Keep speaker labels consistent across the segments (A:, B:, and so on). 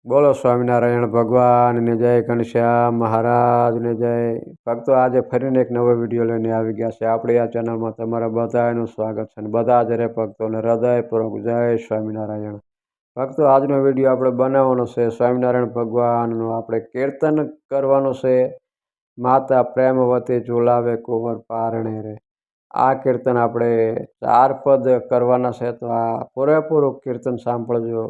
A: બોલો સ્વામિનારાયણ ભગવાનની જય, ઘનશ્યામ મહારાજની જય. ભક્તો, આજે ફરીને એક નવો વિડીયો લઈને આવી ગયા છે. આપણી આ ચેનલમાં તમારા બધાનું સ્વાગત છે અને બધા જ રે ભક્તોને હૃદયપૂર્વક જય સ્વામિનારાયણ. ભક્તો, આજનો વિડીયો આપણે બનાવવાનો છે સ્વામિનારાયણ ભગવાનનું. આપણે કીર્તન કરવાનું છે. માતા પ્રેમવતી ઝુલાવે કુંવર પારણે રે. આ કીર્તન આપણે 4 પદ કરવાના છે, તો આ પૂરેપૂરું કીર્તન સાંભળજો.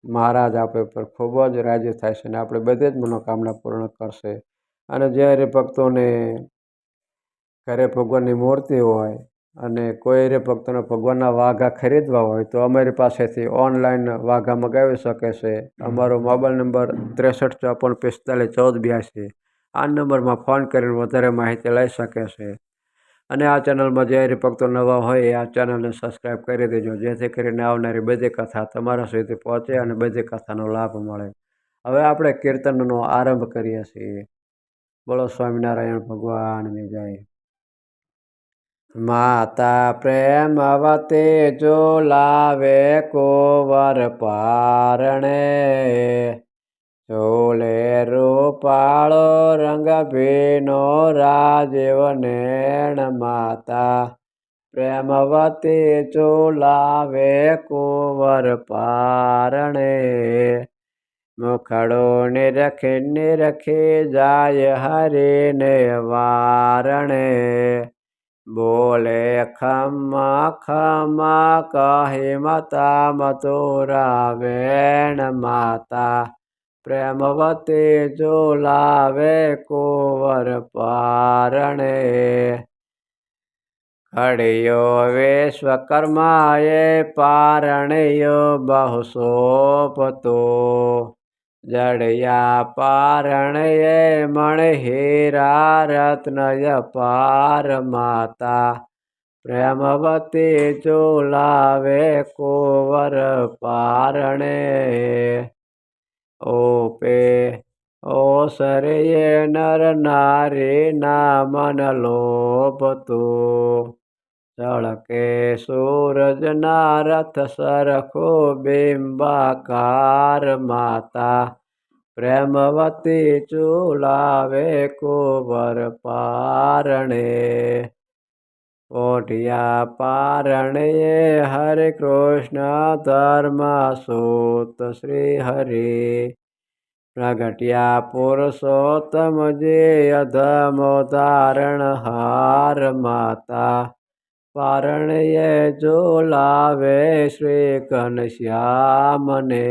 A: મહારાજ આપણે ઉપર ખૂબ જ રાજી થાય છે અને આપણે બધી જ મનોકામના પૂર્ણ કરશે. અને જે હરિભક્તોને ઘરે ભગવાનની મૂર્તિ હોય અને કોઈ હરિભક્તોને ભગવાનના વાઘા ખરીદવા હોય તો અમારી પાસેથી ઓનલાઈન વાઘા મગાવી શકે છે. અમારો મોબાઈલ નંબર 6354451482. આ નંબરમાં ફોન કરીને વધારે માહિતી લઈ શકે છે. અને આ ચેનલમાં જે હરિભક્તો નવા હોય એ આ ચેનલને સબસ્ક્રાઈબ કરી દેજો, જેથી કરીને આવનારી બધી કથા તમારા સુધી પહોંચે અને બધી કથાનો લાભ મળે. હવે આપણે કીર્તનનો આરંભ કરીએ છીએ. બોલો સ્વામિનારાયણ ભગવાનની જય. માતા પ્રેમવતી ઝુલાવે કુંવર પારણે, ઝૂલે રૂપાળો રંગ ભીનો રાજીવ નેણ. માતા પ્રેમવતી ઝુલાવે કુંવર પારણે, મુખડો નિરખી જાય હરીને વારણે. બોલે ખમ્મા ખમ્મા કહી મતા મથુરા વેણ. માતા પ્રેમવતી ઝુલાવે કુંવર પારણે, ઘડિયો વિશ્વકર્માએ પારણ્યો બહુ શોભતો, જડિયા પારણ્યે મણિહીરા રત્નય પાર. માતા પ્રેમવતી ઝુલાવે કુંવર પારણે, ઓપે ઓસરીએ નર નારીના મન લોભતું, ઝળકે સૂરજના રથ સરખું બિંબાકાર. માતા પ્રેમવતી ઝુલાવે કુંવર પારણે, ઓઢિયા પારણ્યે હરે કૃષ્ણ ધર્મ સૂત શ્રી હરિ, પ્રગટ્યા પુરુષોત્તમ જે અધમો ધારણ હાર. માતા પારણ્યે ઝુલાવે શ્રી ઘનશ્યામને,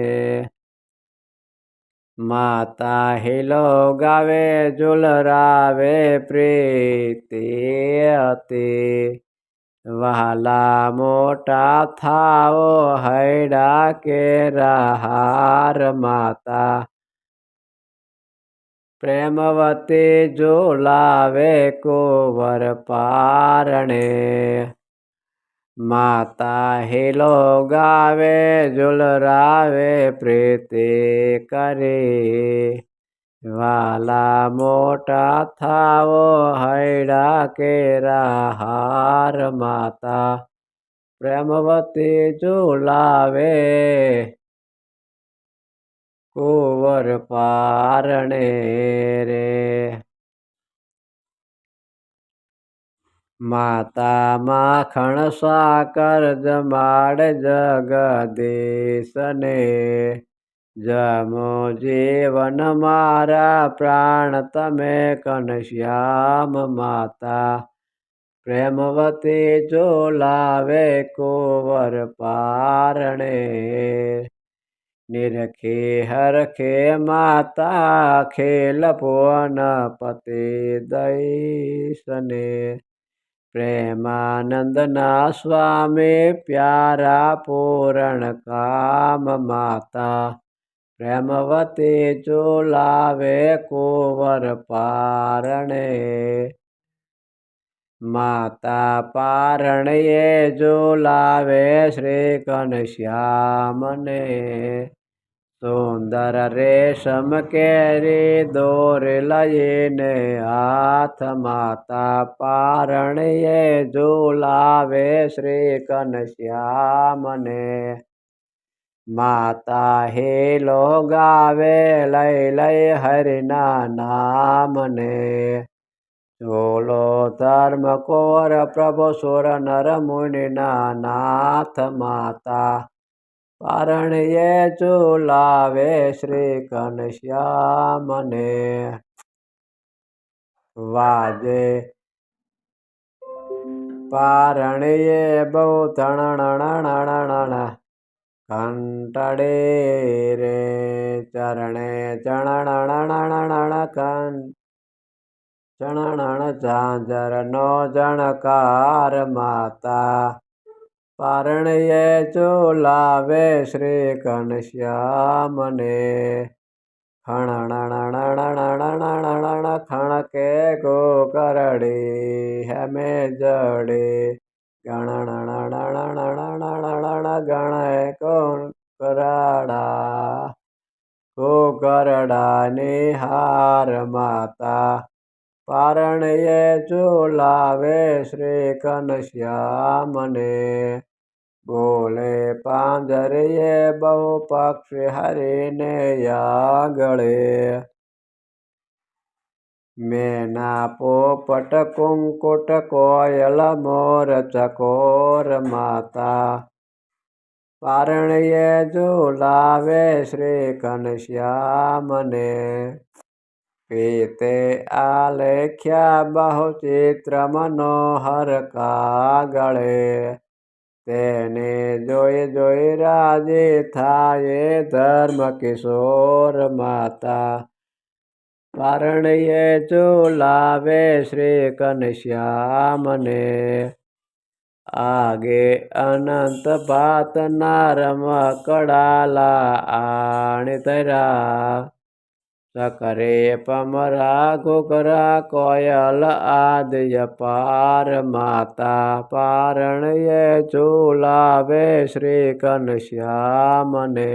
A: માતા હિલો ગાવે ઝુલરાવે પ્રીતિ અતિ, વહાલા મોટા થાઓ હૈડા કેરા હાર. માતા પ્રેમવતી ઝુલાવે કુંવર પારણે, માતા હિલો ગાવે ઝુલરાવે પ્રીતિ કરી, વાલા મોટા થાઓ હૈડા કેરા હાર. માતા પ્રેમવતી ઝુલાવે કુંવર પારણે રે. માતા માખણ સાકર જમાડે જગદીશને, જમો જીવન મારા પ્રાણ તમે ઘનશ્યામ. માતા પ્રેમવતી ઝુલાવે કુંવર પારણે, નિરખી હરખે માતા ખેલ ભુવન પતિ દઈશને, પ્રેમાનંદના સ્વામી પ્યારા પૂરણ કામ. માતા પ્રેમવતી ઝુલાવે કુંવર પારણે, માતા પારણ્યે ઝુલાવે શ્રી ઘનશ્યામને, સુંદર રેશમ કેરી દોરી લઈને હાથ. માતા પારણ્યે ઝુલાવે શ્રી ઘનશ્યામને, માતા હેલો ગાવે લઈ લઈ હરિના નામને ચોલો ધર્મ કોર પ્રભુ સુર નર મુનિના નાથ માતા પારણ્યે ચુલાવે શ્રી ઘનશ્યામને વાજે પારણ્યે બહુ તણણ કંટડે રે ચરણે ચણણ ચણણ ઝાંઝર નો જણકાર માતા પારણ્યે ચુલાવે શ્રી ઘનશ્યામને ખણ ખણકે ગોકરડી હેમે જડે ગણે કોણ કરડા ગોકરડા નિહાર માતા પારણ્યે ચુલાવે શ્રી ઘનશ્યામને બોલે પાંજરીએ બહુ પક્ષી હરીને આગળે મેના પોપટ કુંકુટ કોયલ મોર ચકોર માતા પારણ્યે ઝુલાવે શ્રી ઘનશ્યામને પીતે આલેખ્યા બહુ ચિત્ર મનોહર કાગળે તેને જોઈ જોઈ રાજી થાય ધર્મ કિશોર માતા પારણ્યે ચુલાવે શ્રી ઘનશ્યામને આગે અનંત ભાત નારમ કડાલા આણી તરા સકરે પમરા ઘુઘરા કોયલ આદય પાર માતા પારણ્યે ચુલાવે શ્રી ઘનશ્યામને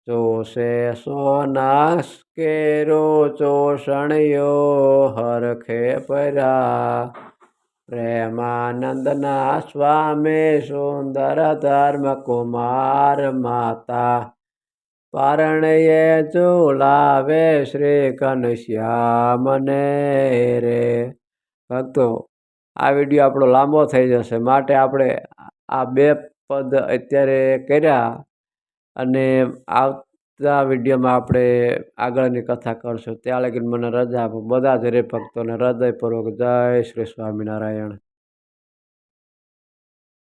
A: ચોસે સોના કેરો ચોસણિયો હરખે પરા પ્રેમાનંદના સ્વામી સુંદર ધર્મ કુમાર માતા પારણ્યે ચુલાવે શ્રી ઘનશ્યામને રે ભક્તો આ વિડીયો આપણો લાંબો થઈ જશે માટે આપણે આ બે પદ અત્યારે કર્યા અને આવતા વિડીયોમાં આપણે આગળની કથા કરશું ત્યાં લગી મને રજા આપો બધા જ રે ભક્તોને હૃદયપૂર્વક જય શ્રી સ્વામિનારાયણ